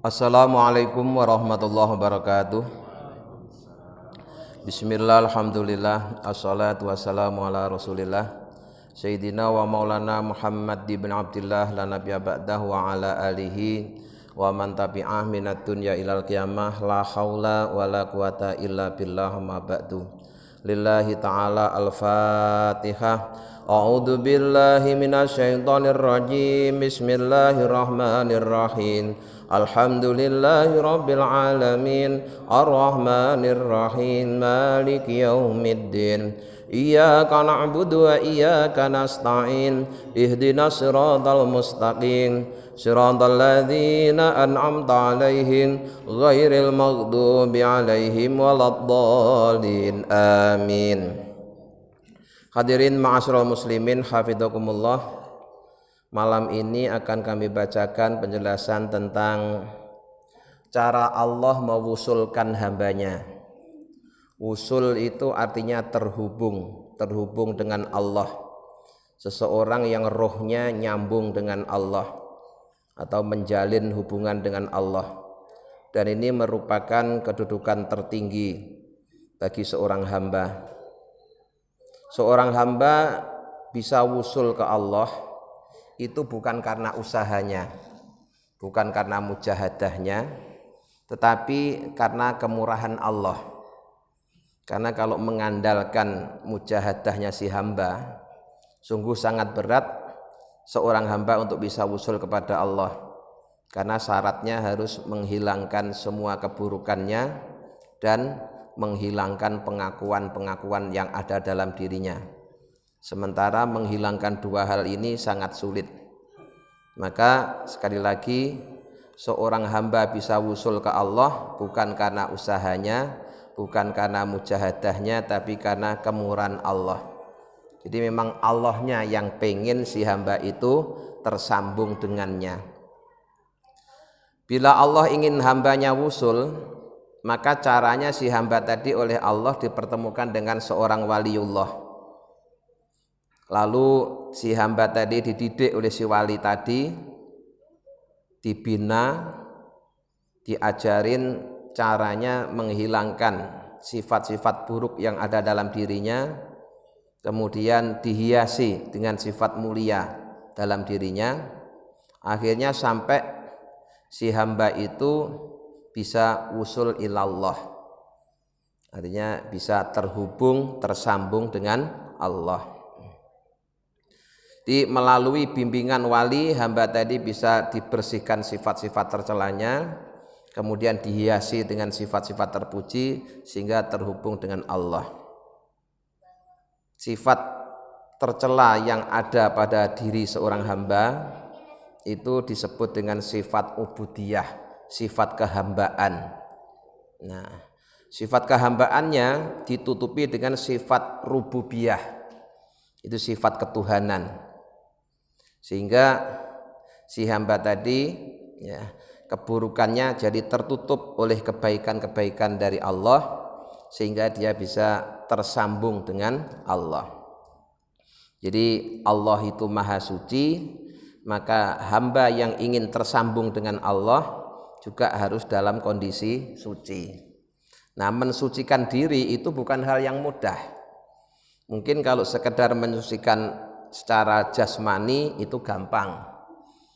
Assalamualaikum warahmatullahi wabarakatuh. Bismillah, alhamdulillah, assalatu wassalamu ala rasulillah Sayyidina wa maulana Muhammad ibn Abdillah la nabiyya ba'dah wa ala alihi wa man tabi'ah minad dunya ilal qiyamah la haula wa la quwata illa billah ma ba'du. Lillahi ta'ala al-fatihah. A'udzu billahi minasyaitonir rajim. Bismillahirrahmanirrahim. Alhamdulillahi rabbil alamin. Arrahmanir rahim. Maliki yaumiddin. Iyyaka na'budu wa iyyaka nasta'in. Ihdinas siratal mustaqim. Siratal ladzina an'amta 'alaihim ghairil maghdubi 'alaihim waladdallin. Amin. Hadirin ma'asyiral muslimin hafizakumullah. Malam ini akan kami bacakan penjelasan tentang cara Allah mewusulkan hambanya. Wusul itu artinya terhubung dengan Allah. Seseorang yang rohnya nyambung dengan Allah atau menjalin hubungan dengan Allah. Dan ini merupakan kedudukan tertinggi bagi seorang hamba. Seorang hamba bisa wusul ke Allah itu bukan karena usahanya, bukan karena mujahadahnya, tetapi karena kemurahan Allah. Karena kalau mengandalkan mujahadahnya si hamba, sungguh sangat berat seorang hamba untuk bisa wusul kepada Allah. Karena syaratnya harus menghilangkan semua keburukannya dan menghilangkan pengakuan-pengakuan yang ada dalam dirinya. Sementara menghilangkan dua hal ini sangat sulit. Maka sekali lagi seorang hamba bisa wusul ke Allah bukan karena usahanya, bukan karena mujahadahnya, tapi karena kemurahan Allah. Jadi memang Allahnya yang pengen si hamba itu tersambung dengannya. Bila Allah ingin hambanya wusul, maka caranya si hamba tadi oleh Allah dipertemukan dengan seorang waliullah. Lalu si hamba tadi dididik oleh si wali tadi, dibina, diajarin caranya menghilangkan sifat-sifat buruk yang ada dalam dirinya, kemudian dihiasi dengan sifat mulia dalam dirinya. Akhirnya sampai si hamba itu bisa wusul ilallah, artinya bisa terhubung, tersambung dengan Allah. Melalui bimbingan wali, hamba tadi bisa dibersihkan sifat-sifat tercelanya, kemudian dihiasi dengan sifat-sifat terpuji sehingga terhubung dengan Allah. Sifat tercela yang ada pada diri seorang hamba itu disebut dengan sifat ubudiyah, sifat kehambaan. Nah, sifat kehambaannya ditutupi dengan sifat rububiyah, itu sifat ketuhanan. Sehingga si hamba tadi ya, keburukannya jadi tertutup oleh kebaikan-kebaikan dari Allah, sehingga dia bisa tersambung dengan Allah. Jadi Allah itu maha suci, maka hamba yang ingin tersambung dengan Allah juga harus dalam kondisi suci. Nah, mensucikan diri itu bukan hal yang mudah. Mungkin kalau sekedar mensucikan secara jasmani itu gampang.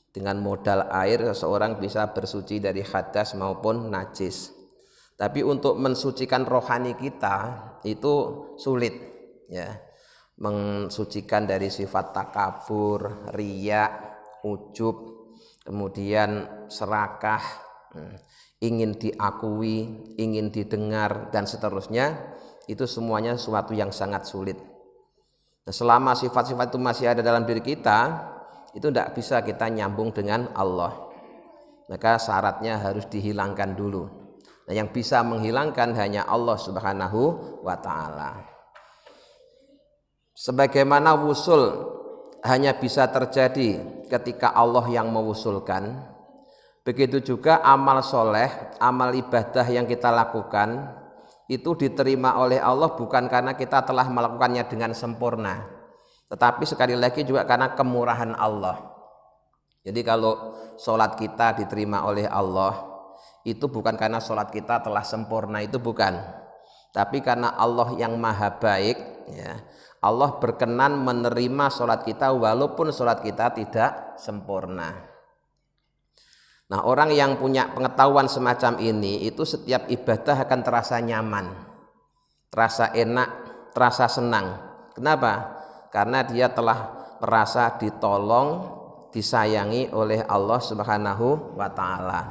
Dengan modal air seseorang bisa bersuci dari hadas maupun najis. Tapi untuk mensucikan rohani kita itu sulit, ya. Mensucikan dari sifat takabur, riya, ujub, kemudian serakah, ingin diakui, ingin didengar, dan seterusnya, itu semuanya sesuatu yang sangat sulit. Nah, selama sifat-sifat itu masih ada dalam diri kita, itu tidak bisa kita nyambung dengan Allah. Maka syaratnya harus dihilangkan dulu. Nah, yang bisa menghilangkan hanya Allah Subhanahu wa ta'ala. Sebagaimana wusul hanya bisa terjadi ketika Allah yang mewusulkan, begitu juga amal soleh, amal ibadah yang kita lakukan itu diterima oleh Allah bukan karena kita telah melakukannya dengan sempurna, tetapi sekali lagi juga karena kemurahan Allah. Jadi kalau sholat kita diterima oleh Allah, itu bukan karena sholat kita telah sempurna, itu bukan, tapi karena Allah yang maha baik, ya, Allah berkenan menerima sholat kita walaupun sholat kita tidak sempurna. Nah, orang yang punya pengetahuan semacam ini, itu setiap ibadah akan terasa nyaman, terasa enak, terasa senang. Kenapa? Karena dia telah merasa ditolong, disayangi oleh Allah Subhanahu wa ta'ala.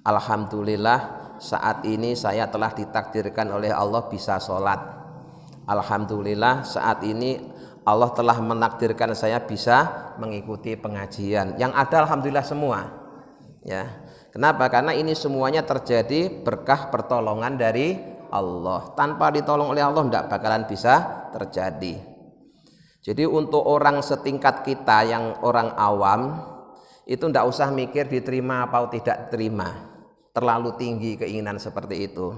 Alhamdulillah, saat ini saya telah ditakdirkan oleh Allah bisa sholat. Alhamdulillah, saat ini Allah telah menakdirkan saya bisa mengikuti pengajian. Yang ada alhamdulillah semua. Ya, kenapa? Karena ini semuanya terjadi berkah pertolongan dari Allah. Tanpa ditolong oleh Allah tidak bakalan bisa terjadi. Jadi untuk orang setingkat kita yang orang awam itu tidak usah mikir diterima atau tidak terima. Terlalu tinggi keinginan seperti itu.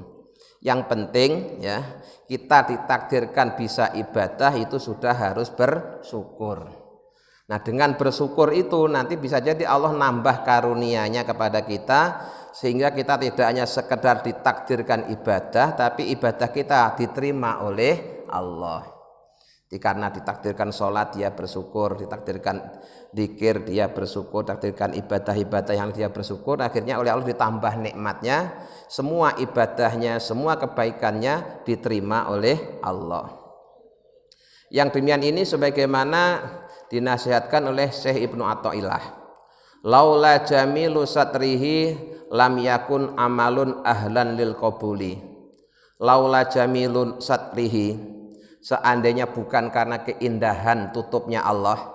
Yang penting ya, kita ditakdirkan bisa ibadah itu sudah harus bersyukur. Nah, dengan bersyukur itu nanti bisa jadi Allah nambah karunia-Nya kepada kita, sehingga kita tidak hanya sekedar ditakdirkan ibadah, tapi ibadah kita diterima oleh Allah. Karena ditakdirkan sholat dia bersyukur, ditakdirkan dzikir dia bersyukur, ditakdirkan ibadah-ibadah yang dia bersyukur, akhirnya oleh Allah ditambah nikmatnya, semua ibadahnya, semua kebaikannya diterima oleh Allah. Yang demikian ini sebagaimana dinasihatkan oleh Syekh Ibnu Athaillah. Laula jamilu satrihi lam yakun amalun ahlan lil qabuli. Laula jamilun satrihi, seandainya bukan karena keindahan tutupnya Allah,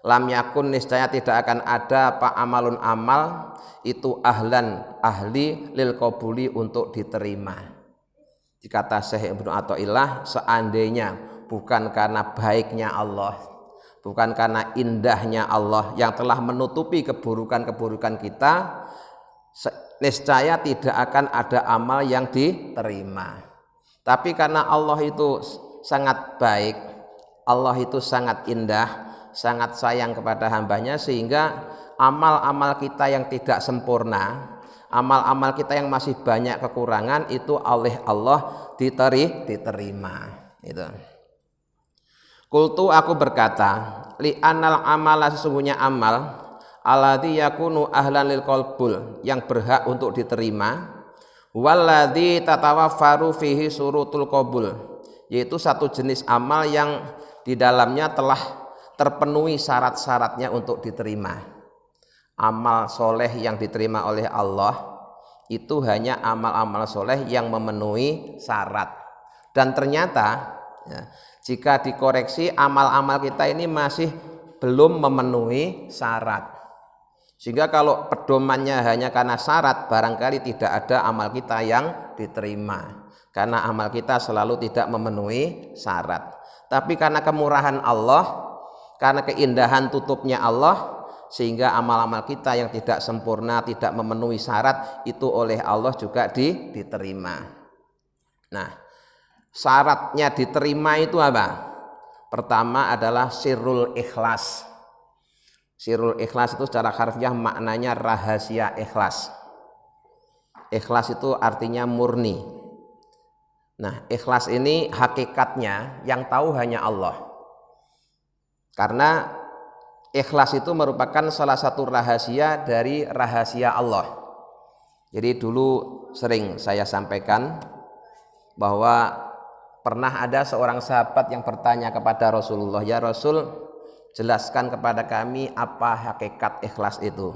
lam yakun niscaya tidak akan ada apa amalun amal itu ahli lil qabuli untuk diterima. Dikata Syekh Ibnu Athaillah, seandainya bukan karena baiknya Allah, bukan karena indahnya Allah yang telah menutupi keburukan-keburukan kita, niscaya tidak akan ada amal yang diterima. Tapi karena Allah itu sangat baik, Allah itu sangat indah, sangat sayang kepada hambanya, sehingga amal-amal kita yang tidak sempurna, amal-amal kita yang masih banyak kekurangan itu oleh Allah diterima. Itu. Kultu aku berkata, li anal amala sesungguhnya amal alladzi yakunu ahlan lil qalbul yang berhak untuk diterima, walladzi tatawaffaru fihi surutul qabul yaitu satu jenis amal yang di dalamnya telah terpenuhi syarat-syaratnya untuk diterima. Amal soleh yang diterima oleh Allah itu hanya amal-amal soleh yang memenuhi syarat. Dan ternyata ya, jika dikoreksi amal-amal kita ini masih belum memenuhi syarat. Sehingga kalau pedomannya hanya karena syarat, barangkali tidak ada amal kita yang diterima. Karena amal kita selalu tidak memenuhi syarat. Tapi karena kemurahan Allah, karena keindahan tutupnya Allah, sehingga amal-amal kita yang tidak sempurna, tidak memenuhi syarat, itu oleh Allah juga diterima. Nah, syaratnya diterima itu apa? Pertama adalah sirrul ikhlas. Sirrul ikhlas itu secara harfiah maknanya rahasia ikhlas. Ikhlas itu artinya murni. Nah, ikhlas ini hakikatnya yang tahu hanya Allah. Karena ikhlas itu merupakan salah satu rahasia dari rahasia Allah. Jadi dulu sering saya sampaikan bahwa pernah ada seorang sahabat yang bertanya kepada Rasulullah, "Ya Rasul, jelaskan kepada kami apa hakikat ikhlas itu."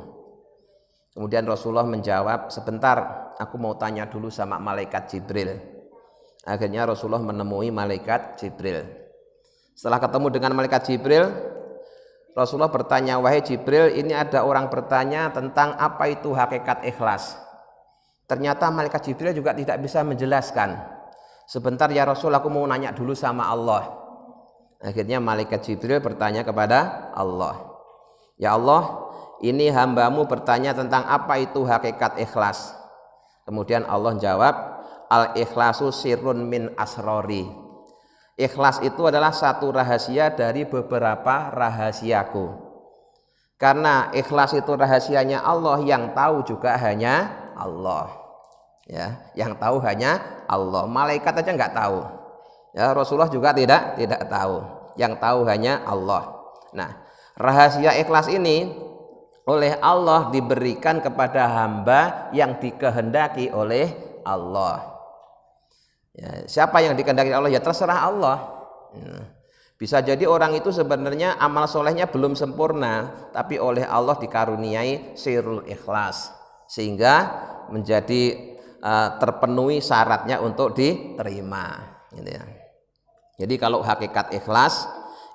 Kemudian Rasulullah menjawab, "Sebentar, aku mau tanya dulu sama malaikat Jibril." Akhirnya Rasulullah menemui malaikat Jibril. Setelah ketemu dengan malaikat Jibril, Rasulullah bertanya, "Wahai Jibril, ini ada orang bertanya tentang apa itu hakikat ikhlas." Ternyata malaikat Jibril juga tidak bisa menjelaskan. "Sebentar ya Rasul, aku mau nanya dulu sama Allah." Akhirnya malaikat Jibril bertanya kepada Allah, "Ya Allah, ini hambamu bertanya tentang apa itu hakikat ikhlas." Kemudian Allah jawab, "Al-ikhlasu sirrun min asrori." Ikhlas itu adalah satu rahasia dari beberapa rahasiaku. Karena ikhlas itu rahasianya Allah, yang tahu juga hanya Allah. Ya, yang tahu hanya Allah. Malaikat aja nggak tahu. Ya, Rasulullah juga tidak tahu. Yang tahu hanya Allah. Nah, rahasia ikhlas ini oleh Allah diberikan kepada hamba yang dikehendaki oleh Allah. Ya, siapa yang dikehendaki Allah? Ya terserah Allah. Bisa jadi orang itu sebenarnya amal solehnya belum sempurna, tapi oleh Allah dikaruniai sirrul ikhlas, sehingga menjadi terpenuhi syaratnya untuk diterima. Gitu ya. Jadi kalau hakikat ikhlas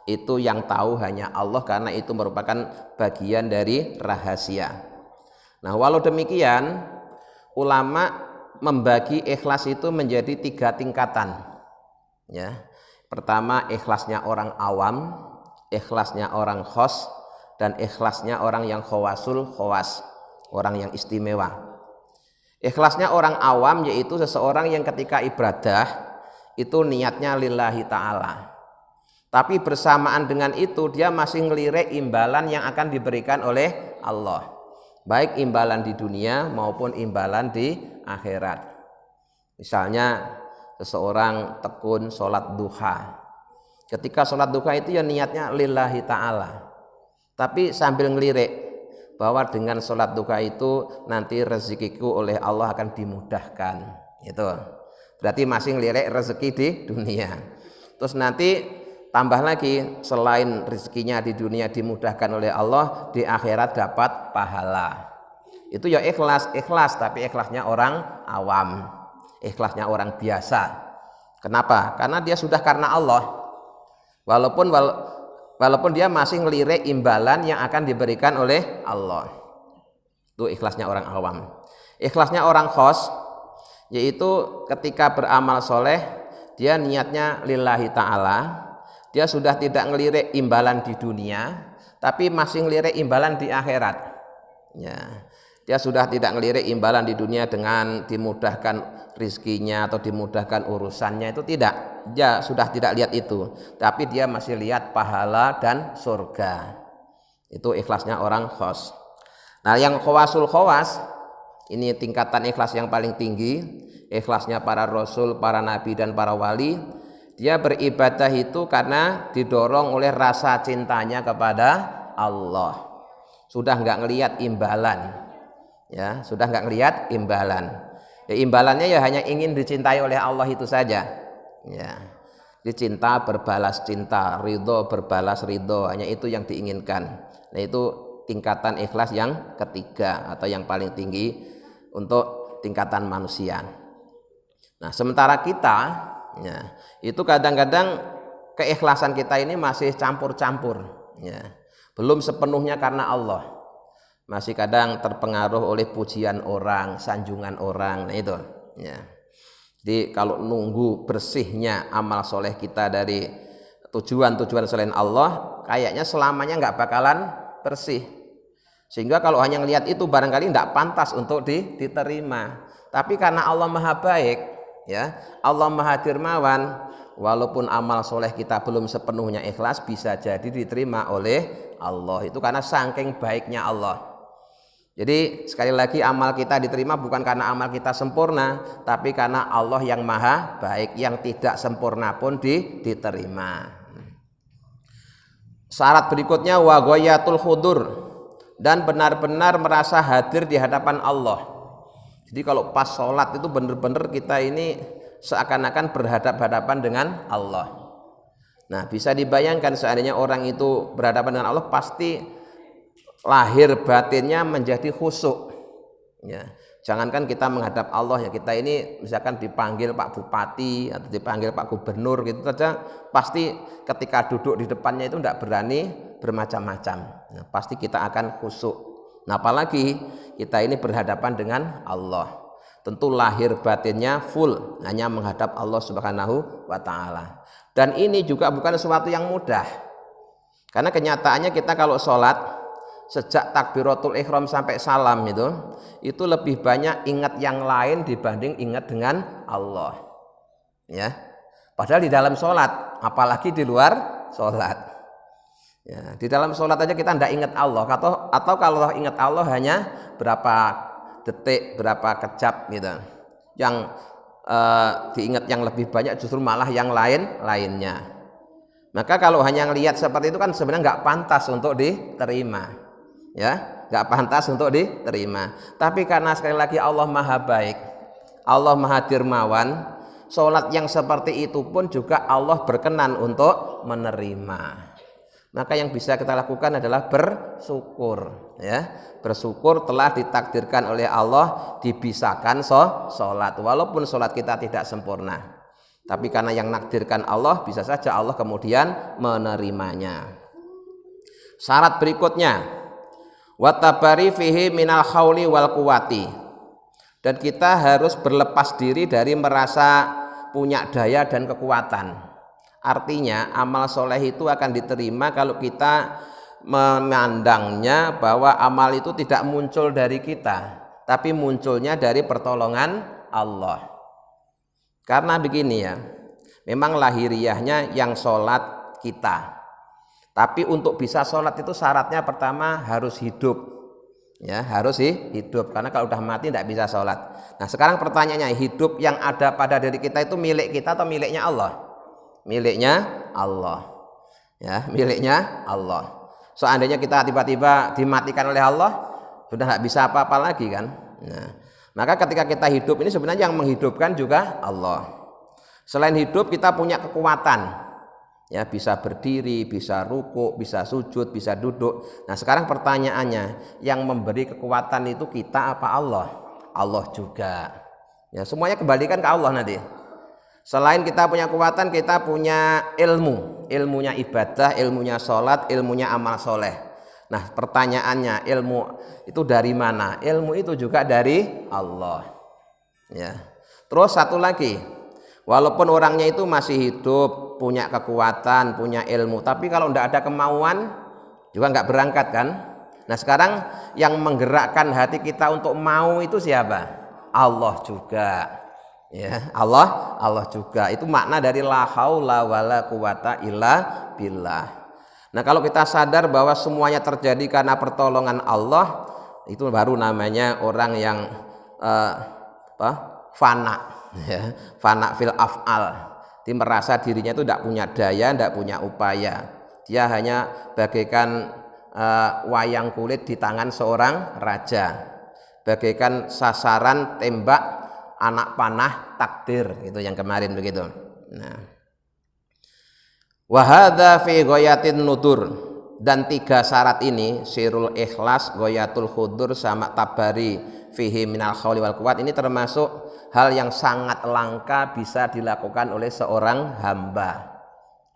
itu yang tahu hanya Allah, karena itu merupakan bagian dari rahasia. Nah, walau demikian ulama membagi ikhlas itu menjadi 3 tingkatan. Ya. Pertama, ikhlasnya orang awam, ikhlasnya orang khos, dan ikhlasnya orang yang khawasul khawas, orang yang istimewa. Ikhlasnya orang awam yaitu seseorang yang ketika ibadah itu niatnya lillahi ta'ala, tapi bersamaan dengan itu dia masih ngelirik imbalan yang akan diberikan oleh Allah, baik imbalan di dunia maupun imbalan di akhirat. Misalnya seseorang tekun sholat duha, ketika sholat duha itu ya niatnya lillahi ta'ala, tapi sambil ngelirik bahwa dengan sholat duha itu nanti rezekiku oleh Allah akan dimudahkan. Itu berarti masih ngelirik rezeki di dunia. Terus nanti tambah lagi, selain rezekinya di dunia dimudahkan oleh Allah, di akhirat dapat pahala. Itu ya ikhlas, tapi ikhlasnya orang awam, ikhlasnya orang biasa. Kenapa? Karena dia sudah karena Allah, walaupun dia masih ngelirik imbalan yang akan diberikan oleh Allah. Itu ikhlasnya orang awam. Ikhlasnya orang khos yaitu ketika beramal soleh dia niatnya lillahi ta'ala, dia sudah tidak ngelirik imbalan di dunia tapi masih ngelirik imbalan di akhirat. Ya, dia sudah tidak ngelirik imbalan di dunia dengan dimudahkan rizkinya atau dimudahkan urusannya, itu tidak, dia sudah tidak lihat itu, tapi dia masih lihat pahala dan surga. Itu ikhlasnya orang khos. Nah, yang khawasul khawas ini tingkatan ikhlas yang paling tinggi, ikhlasnya para rasul, para nabi dan para wali. Dia beribadah itu karena didorong oleh rasa cintanya kepada Allah. Sudah nggak ngelihat imbalan, ya sudah nggak ngelihat imbalan. Ya, imbalannya ya hanya ingin dicintai oleh Allah itu saja. Ya, dicinta berbalas cinta, ridho berbalas ridho, hanya itu yang diinginkan. Nah, itu tingkatan ikhlas yang ketiga atau yang paling tinggi untuk tingkatan manusia. Nah, sementara kita ya, itu kadang-kadang keikhlasan kita ini masih campur-campur, ya. Belum sepenuhnya karena Allah, masih kadang terpengaruh oleh pujian orang, sanjungan orang. Nah itu ya. Jadi kalau nunggu bersihnya amal soleh kita dari tujuan-tujuan selain Allah, kayaknya selamanya nggak bakalan bersih. Sehingga kalau hanya ngelihat itu barangkali tidak pantas untuk diterima. Tapi karena Allah maha baik, ya Allah maha dermawan, walaupun amal soleh kita belum sepenuhnya ikhlas, bisa jadi diterima oleh Allah. Itu karena saking baiknya Allah. Jadi sekali lagi, amal kita diterima bukan karena amal kita sempurna, tapi karena Allah yang maha baik, yang tidak sempurna pun diterima. Syarat berikutnya wa ghayatul hudur, dan benar-benar merasa hadir di hadapan Allah. Jadi kalau pas sholat itu benar-benar kita ini seakan-akan berhadapan-hadapan dengan Allah. Nah, bisa dibayangkan seandainya orang itu berhadapan dengan Allah, pasti lahir batinnya menjadi khusyuk. Ya, jangankan kita menghadap Allah, ya kita ini misalkan dipanggil Pak Bupati atau dipanggil Pak Gubernur gitu saja, pasti ketika duduk di depannya itu tidak berani bermacam-macam. Nah, pasti kita akan khusyuk. Nah, apalagi kita ini berhadapan dengan Allah, tentu lahir batinnya full hanya menghadap Allah Subhanahu wa Ta'ala. Dan ini juga bukan sesuatu yang mudah, karena kenyataannya kita kalau sholat sejak takbiratul ihram sampai salam itu lebih banyak ingat yang lain dibanding ingat dengan Allah. Ya, padahal di dalam sholat, apalagi di luar sholat. Ya, di dalam sholat aja kita tidak ingat Allah, atau kalau ingat Allah hanya berapa detik, berapa kejap gitu. Yang diingat yang lebih banyak justru malah yang lainnya. Maka kalau hanya ngelihat seperti itu kan sebenarnya nggak pantas untuk diterima, ya, nggak pantas untuk diterima. Tapi karena sekali lagi Allah Maha Baik, Allah Maha Dermawan, sholat yang seperti itu pun juga Allah berkenan untuk menerima. Maka yang bisa kita lakukan adalah bersyukur, ya. Bersyukur telah ditakdirkan oleh Allah dibisahkan sholat, walaupun sholat kita tidak sempurna. Tapi karena yang nakdirkan Allah, bisa saja Allah kemudian menerimanya. Syarat berikutnya, watabari fihi minal khawli wal quwati. Dan kita harus berlepas diri dari merasa punya daya dan kekuatan. Artinya amal soleh itu akan diterima kalau kita memandangnya bahwa amal itu tidak muncul dari kita, tapi munculnya dari pertolongan Allah. Karena begini ya, memang lahiriahnya yang sholat kita, tapi untuk bisa sholat itu syaratnya pertama harus hidup, ya, harus hidup, karena kalau udah mati tidak bisa sholat. Nah sekarang pertanyaannya, hidup yang ada pada diri kita itu milik kita atau miliknya Allah? Miliknya Allah, ya, miliknya Allah. Seandainya kita tiba-tiba dimatikan oleh Allah, sudah nggak bisa apa-apa lagi kan. Nah, maka ketika kita hidup ini sebenarnya yang menghidupkan juga Allah. Selain hidup kita punya kekuatan, ya, bisa berdiri, bisa rukuk, bisa sujud, bisa duduk. Nah sekarang pertanyaannya, yang memberi kekuatan itu kita apa Allah? Allah juga, ya, semuanya kembalikan ke Allah nanti. Selain kita punya kekuatan, kita punya ilmu, ilmunya ibadah, ilmunya sholat, ilmunya amal soleh. Nah pertanyaannya, ilmu itu dari mana? Ilmu itu juga dari Allah, ya. Terus satu lagi, walaupun orangnya itu masih hidup, punya kekuatan, punya ilmu, tapi kalau tidak ada kemauan juga nggak berangkat kan. Nah sekarang yang menggerakkan hati kita untuk mau itu siapa? Allah juga, ya, Allah juga. Itu makna dari la haula wala quwata illa billah. Nah kalau kita sadar bahwa semuanya terjadi karena pertolongan Allah, itu baru namanya orang yang fana, ya, fana fil af'al. Dia merasa dirinya itu tidak punya daya, tidak punya upaya. Dia hanya bagaikan wayang kulit di tangan seorang raja, bagaikan sasaran tembak anak panah takdir, itu yang kemarin begitu. Nah, wahada fi goyatin nudur, dan tiga syarat ini, sirul ikhlas, goyatul khudur, sama tabari fihi minal khawli wal quwat, ini termasuk hal yang sangat langka bisa dilakukan oleh seorang hamba,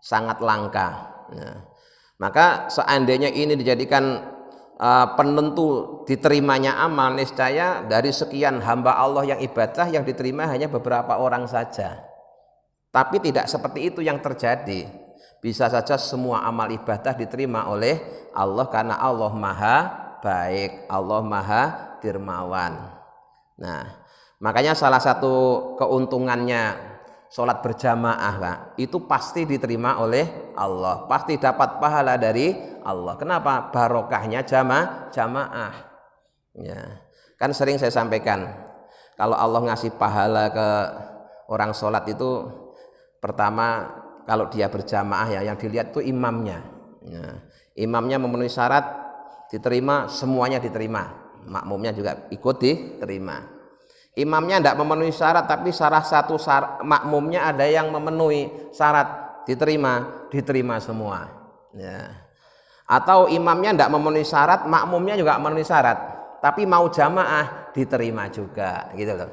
sangat langka. Nah, maka seandainya ini dijadikan penentu diterimanya amal, niscaya dari sekian hamba Allah yang ibadah, yang diterima hanya beberapa orang saja. Tapi tidak seperti itu yang terjadi. Bisa saja semua amal ibadah diterima oleh Allah karena Allah Maha Baik, Allah Maha Dermawan. Nah, makanya salah satu keuntungannya sholat berjamaah, Pak, itu pasti diterima oleh Allah, pasti dapat pahala dari Allah. Kenapa? Barokahnya jamaah. Ya, kan sering saya sampaikan, kalau Allah ngasih pahala ke orang sholat itu, pertama kalau dia berjamaah, ya, yang dilihat itu imamnya. Ya, imamnya memenuhi syarat diterima, semuanya diterima, makmumnya juga ikut diterima. Imamnya tidak memenuhi syarat, tapi salah satu makmumnya ada yang memenuhi syarat, diterima semua, ya. Atau imamnya tidak memenuhi syarat, makmumnya juga memenuhi syarat, tapi mau jamaah, diterima juga, gitu loh.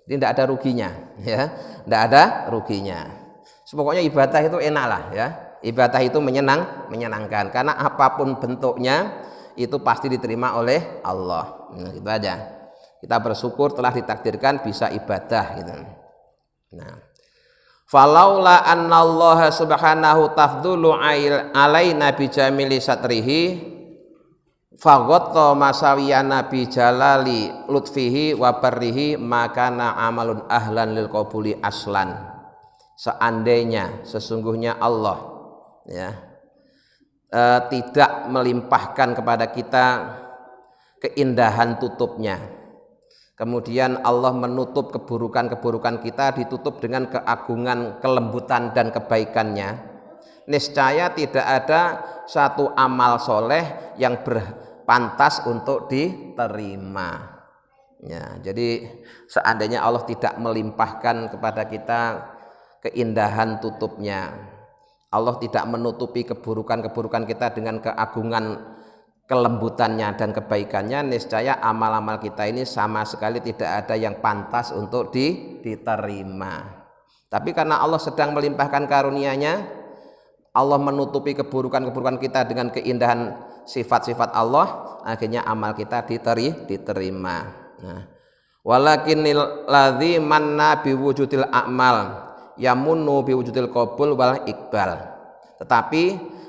Jadi tidak ada ruginya, ya, tidak ada ruginya. Pokoknya ibadah itu enak lah, ya. Ibadah itu menyenangkan, karena apapun bentuknya itu pasti diterima oleh Allah. Nah, gitu aja. Kita bersyukur telah ditakdirkan bisa ibadah, gitu. Nah, falaula annallaha subhanahu tafdulu alaina bijamili satrihi faghatta masawiyana bi jalali lutfihi wa barrihi makana amalun ahlan lil qabuli aslan. Seandainya sesungguhnya Allah, ya, tidak melimpahkan kepada kita keindahan tutupnya, Kemudian Allah menutup keburukan-keburukan kita, ditutup dengan keagungan, kelembutan dan kebaikannya. Niscaya tidak ada satu amal soleh yang berpantas untuk diterima. Ya, jadi seandainya Allah tidak melimpahkan kepada kita keindahan tutupnya, Allah tidak menutupi keburukan-keburukan kita dengan keagungan, kelembutannya dan kebaikannya, niscaya amal-amal kita ini sama sekali tidak ada yang pantas untuk diterima. Tapi karena Allah sedang melimpahkan karunia-Nya, Allah menutupi keburukan-keburukan kita dengan keindahan sifat-sifat Allah, akhirnya amal kita diterima. Nah, walakinil ladzi manna biwujudil a'mal yamunnu biwujudil qabul wal iqbal. Tetapi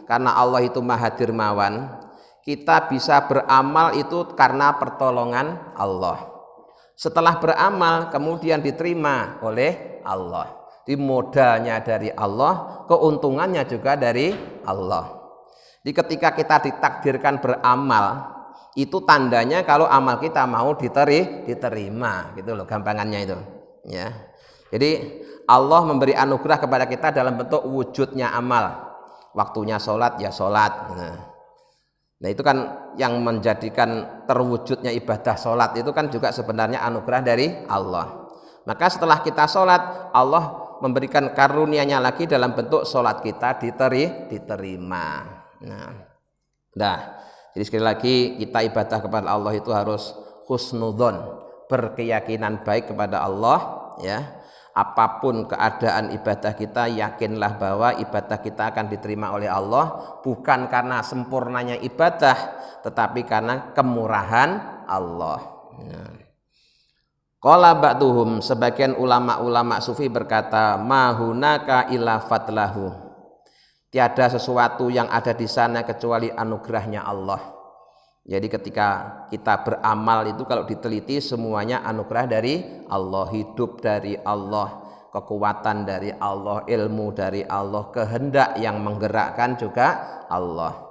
karena Allah itu Maha Dermawan, kita bisa beramal itu karena pertolongan Allah. Setelah beramal kemudian diterima oleh Allah. Di modalnya dari Allah, keuntungannya juga dari Allah. Jadi ketika kita ditakdirkan beramal, itu tandanya kalau amal kita mau diterima, gitu loh gampangannya itu. Ya. Jadi Allah memberi anugerah kepada kita dalam bentuk wujudnya amal. Waktunya sholat ya sholat. Nah itu kan yang menjadikan terwujudnya ibadah sholat itu kan juga sebenarnya anugerah dari Allah. Maka setelah kita sholat, Allah memberikan karunia-Nya lagi dalam bentuk sholat kita diterima. Nah, jadi sekali lagi kita ibadah kepada Allah itu harus husnudzon, berkeyakinan baik kepada Allah, ya. Apapun keadaan ibadah kita, yakinlah bahwa ibadah kita akan diterima oleh Allah, bukan karena sempurnanya ibadah, tetapi karena kemurahan Allah. Qala ba'duhum, sebagian ulama-ulama sufi berkata, mahunaka illa fadlahu, tiada sesuatu yang ada di sana kecuali anugerahnya Allah. Jadi ketika kita beramal itu kalau diteliti semuanya anugerah dari Allah, hidup dari Allah, kekuatan dari Allah, ilmu dari Allah, kehendak yang menggerakkan juga Allah.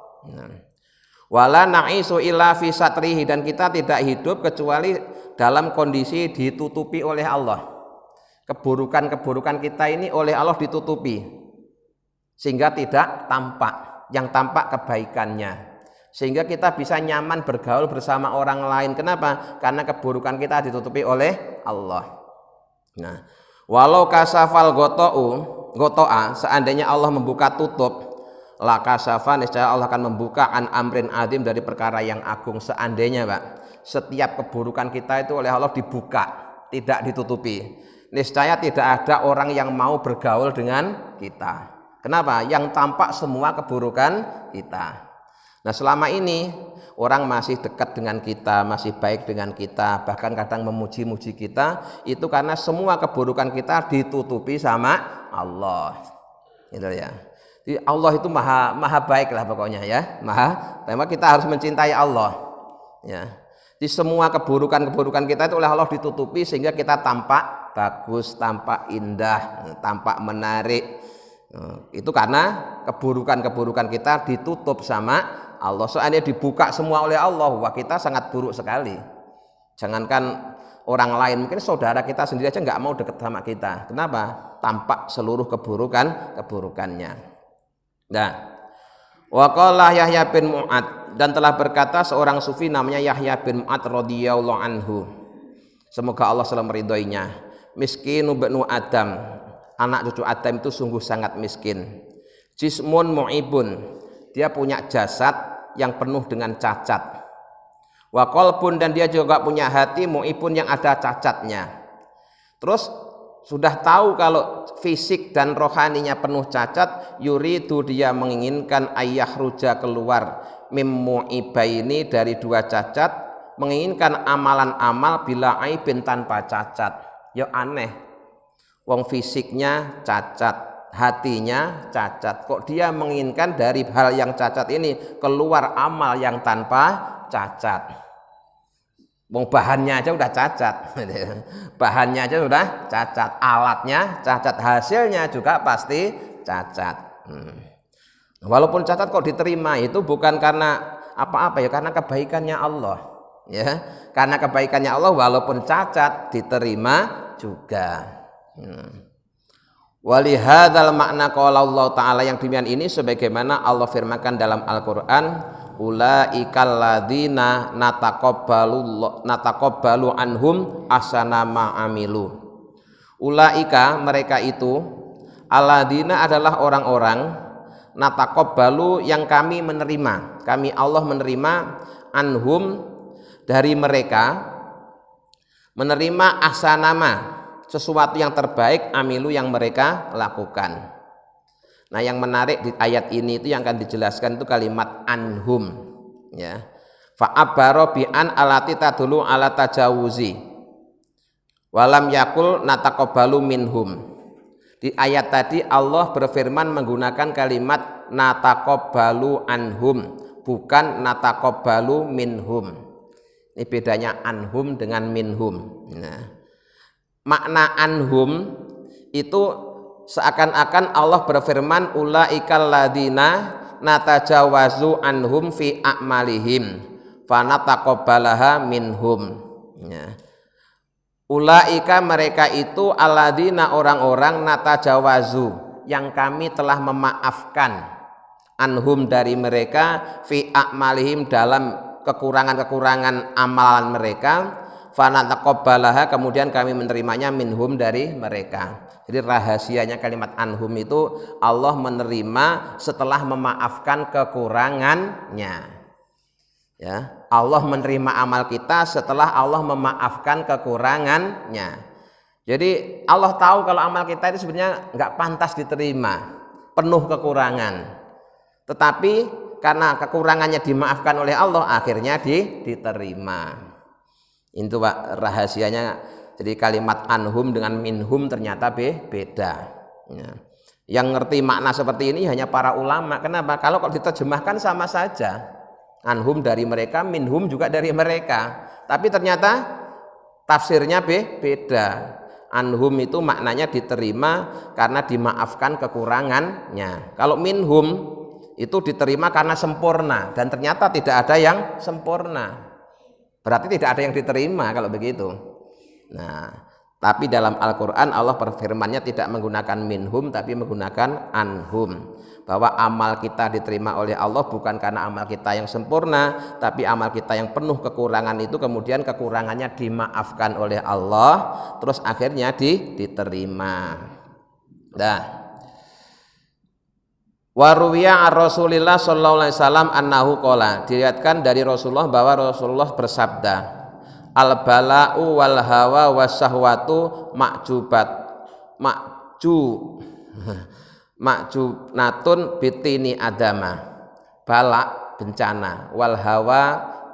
Wala na'isu illa fi satrihi, dan kita tidak hidup kecuali dalam kondisi ditutupi oleh Allah. Keburukan-keburukan kita ini oleh Allah ditutupi sehingga tidak tampak, yang tampak kebaikannya. Sehingga kita bisa nyaman bergaul bersama orang lain. Kenapa? Karena keburukan kita ditutupi oleh Allah. Nah, walau kasafal goto'a, seandainya Allah membuka tutup, la kasafa, niscaya Allah akan membuka an amrin adim, dari perkara yang agung. Seandainya, Pak, setiap keburukan kita itu oleh Allah dibuka, tidak ditutupi, niscaya tidak ada orang yang mau bergaul dengan kita. Kenapa? Yang tampak semua keburukan kita. Nah, selama ini orang masih dekat dengan kita, masih baik dengan kita, bahkan kadang memuji-muji kita, itu karena semua keburukan kita ditutupi sama Allah. Gitu ya. Jadi Allah itu maha baik lah pokoknya ya. Memang kita harus mencintai Allah. Ya. Di semua keburukan-keburukan kita itu oleh Allah ditutupi sehingga kita tampak bagus, tampak indah, tampak menarik. Itu karena keburukan-keburukan kita ditutup sama Allah. Soalnya dibuka semua oleh Allah, wah kita sangat buruk sekali. Jangankan orang lain, mungkin saudara kita sendiri aja nggak mau dekat sama kita. Kenapa? Tampak seluruh keburukannya. Nah, waqala Yahya bin Mu'ad, dan telah berkata seorang sufi namanya Yahya bin Mu'ad radhiyallahu anhu, semoga Allah selalu meridhoinya, miskinu bnu Adam, anak cucu Adam itu sungguh sangat miskin. Jismun mu'ibun, dia punya jasad yang penuh dengan cacat. Wa qalbun, dan dia juga punya hati mu'ibun yang ada cacatnya. Terus sudah tahu kalau fisik dan rohaninya penuh cacat, yuridu, dia menginginkan ayah ruja keluar mim mu'ibaini, dari dua cacat, menginginkan amalan-amal bila aibin, tanpa cacat. Ya aneh, wong fisiknya cacat, hatinya cacat, kok dia menginginkan dari hal yang cacat ini keluar amal yang tanpa cacat. Wong bahannya aja udah cacat, bahannya aja sudah cacat, alatnya cacat, hasilnya juga pasti cacat. Walaupun cacat kok diterima, itu bukan karena apa-apa ya, karena kebaikannya Allah. ya. Karena kebaikannya Allah walaupun cacat diterima juga. Walihadzal makna qala Allah taala, yang demikian ini sebagaimana Allah firmankan dalam Al-Qur'an, ulaikal ladzina nataqabbalu anhum ahsana ma amilu. Ulaika mereka itu, alladzina adalah orang-orang, nataqabbalu yang kami menerima, kami Allah menerima, anhum dari mereka, menerima ahsanama sesuatu yang terbaik, amilu yang mereka lakukan. Nah, yang menarik di ayat ini itu yang akan dijelaskan itu kalimat anhum, ya. Fa abaro bi an alati tadulu ala tajawuzi walam yakul nataqabbalu minhum. Di ayat tadi Allah berfirman menggunakan kalimat nataqabbalu anhum, bukan nataqabbalu minhum. Ini bedanya anhum dengan minhum. Nah, makna anhum itu seakan-akan Allah berfirman ulaikal ladzina natajawazu anhum fi a'malihim fanataqabbalaha minhum. Ya. Ulaika mereka itu alladzina orang-orang natajawazu yang kami telah memaafkan anhum dari mereka fi a'malihim dalam kekurangan-kekurangan amalan mereka, fanataqabbalaha kemudian kami menerimanya minhum dari mereka. Jadi rahasianya kalimat anhum itu Allah menerima setelah memaafkan kekurangannya. Ya, Allah menerima amal kita setelah Allah memaafkan kekurangannya. Jadi Allah tahu kalau amal kita itu sebenarnya nggak pantas diterima, penuh kekurangan. Tetapi karena kekurangannya dimaafkan oleh Allah, akhirnya diterima. Itu Pak rahasianya. Jadi kalimat anhum dengan minhum ternyata beda. Ya. Yang ngerti makna seperti ini hanya para ulama. Kenapa? Kalau diterjemahkan sama saja. Anhum dari mereka, minhum juga dari mereka. Tapi ternyata tafsirnya beda. Anhum itu maknanya diterima karena dimaafkan kekurangannya. Kalau minhum itu diterima karena sempurna, dan ternyata tidak ada yang sempurna, berarti tidak ada yang diterima kalau begitu. Nah, tapi dalam Al-Quran Allah berfirmannya tidak menggunakan minhum tapi menggunakan anhum, bahwa amal kita diterima oleh Allah bukan karena amal kita yang sempurna, tapi amal kita yang penuh kekurangan itu kemudian kekurangannya dimaafkan oleh Allah, terus akhirnya diterima. Nah, Waruwiya ar-Rasulillah sallallahu alaihi wasallam annahu qala, diriwayatkan dari Rasulullah bahwa Rasulullah bersabda, al bala'u wal hawa wasyahwatu ma'jubnatun bitini adama. Bala bencana, wal hawa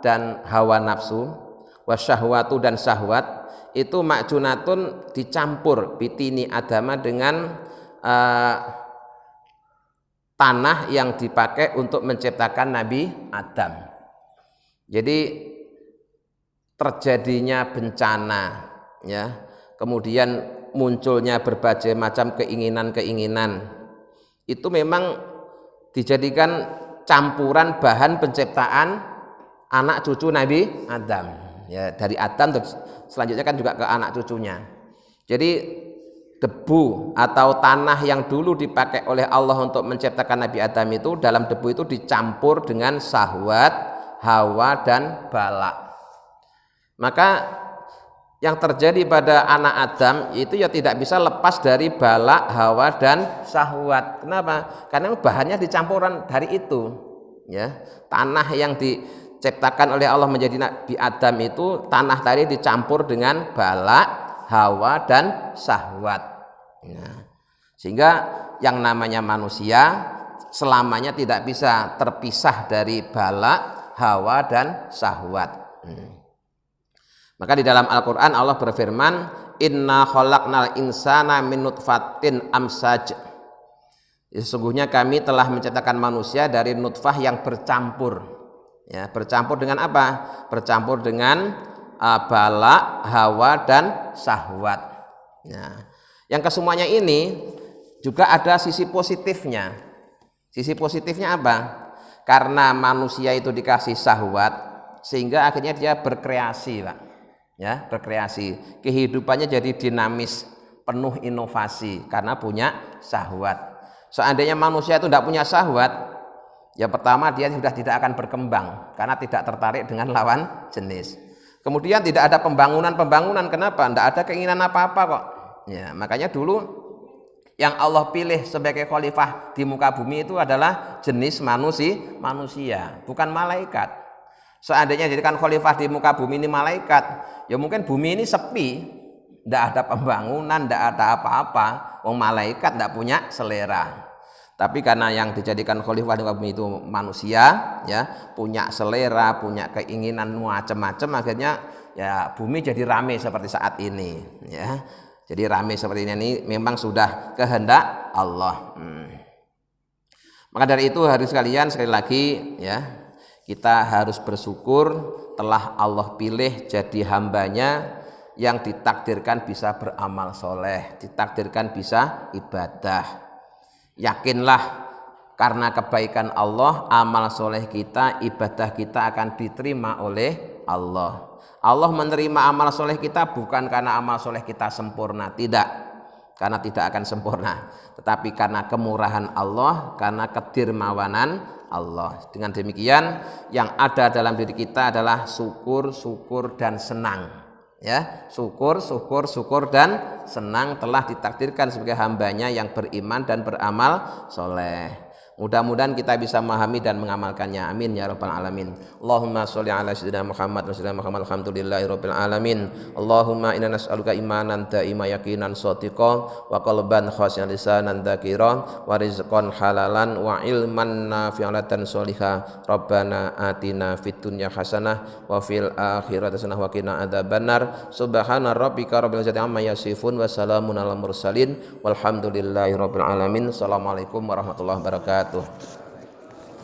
dan hawa nafsu, wasyahwatu dan syahwat itu ma'junatun dicampur bitini adama dengan tanah yang dipakai untuk menciptakan Nabi Adam. Jadi terjadinya bencana, ya, kemudian munculnya berbagai macam keinginan-keinginan, itu memang dijadikan campuran bahan penciptaan anak cucu Nabi Adam. Ya, dari Adam terus selanjutnya kan juga ke anak cucunya. Jadi debu atau tanah yang dulu dipakai oleh Allah untuk menciptakan Nabi Adam itu, dalam debu itu dicampur dengan syahwat, hawa dan bala. Maka yang terjadi pada anak Adam itu ya tidak bisa lepas dari bala, hawa dan syahwat. Kenapa? Karena bahannya dicampuran dari itu. Ya, tanah yang diciptakan oleh Allah menjadi Nabi Adam itu, tanah tadi dicampur dengan bala, hawa dan syahwat. Nah, sehingga yang namanya manusia selamanya tidak bisa terpisah dari bala, hawa dan syahwat. Maka di dalam Al-Quran Allah berfirman, inna khalaqnal insana min nutfatin amsaj. Sesungguhnya kami telah menciptakan manusia dari nutfah yang bercampur. Ya, bercampur dengan apa? Bercampur dengan bala, hawa dan syahwat. Nah, yang kesemuanya ini juga ada sisi positifnya. Sisi positifnya apa? Karena manusia itu dikasih syahwat, sehingga akhirnya dia berkreasi, Pak. Ya, berkreasi. Kehidupannya jadi dinamis, penuh inovasi karena punya syahwat. Seandainya manusia itu tidak punya syahwat, ya pertama dia sudah tidak akan berkembang karena tidak tertarik dengan lawan jenis. Kemudian tidak ada pembangunan, kenapa? Tidak ada keinginan apa-apa kok. Ya, makanya dulu yang Allah pilih sebagai khalifah di muka bumi itu adalah jenis manusia, bukan malaikat. Seandainya jadikan khalifah di muka bumi ini malaikat, ya mungkin bumi ini sepi, tidak ada pembangunan, tidak ada apa-apa. Wong malaikat tidak punya selera. Tapi karena yang dijadikan khalifah di muka bumi itu manusia, ya punya selera, punya keinginan macam-macam, akhirnya ya bumi jadi ramai seperti saat ini. Ya, jadi ramai seperti ini memang sudah kehendak Allah. Maka dari itu hari sekalian, sekali lagi ya, kita harus bersyukur telah Allah pilih jadi hambanya yang ditakdirkan bisa beramal soleh, ditakdirkan bisa ibadah. Yakinlah karena kebaikan Allah, amal soleh kita, ibadah kita akan diterima oleh Allah. Allah menerima amal soleh kita bukan karena amal soleh kita sempurna, tidak, karena tidak akan sempurna, tetapi karena kemurahan Allah, karena kedirmawanan Allah. Dengan demikian yang ada dalam diri kita adalah syukur, syukur dan senang. Ya, syukur, syukur, syukur dan senang telah ditakdirkan sebagai hambanya yang beriman dan beramal soleh. Mudah-mudahan kita bisa memahami dan mengamalkannya. Amin ya rabbal alamin. Allahumma sholli ala sayyidina Muhammad wa sallam Muhammad alhamdulillahi rabbil alamin. Allahumma inna nas'aluka imanan da'ima yaqinan shadiqan wa qalban khashi'an lisanan dzakiran wa rizqan halalan wa ilman nafi'an sholiha. Rabbana atina fid dunya hasanah wa fil akhirati hasanah wa qina adzabannar. Subhana rabbika rabbil izzati amma yasifun wa salamun alal mursalin walhamdulillahi rabbil alamin. Assalamualaikum warahmatullahi wabarakatuh.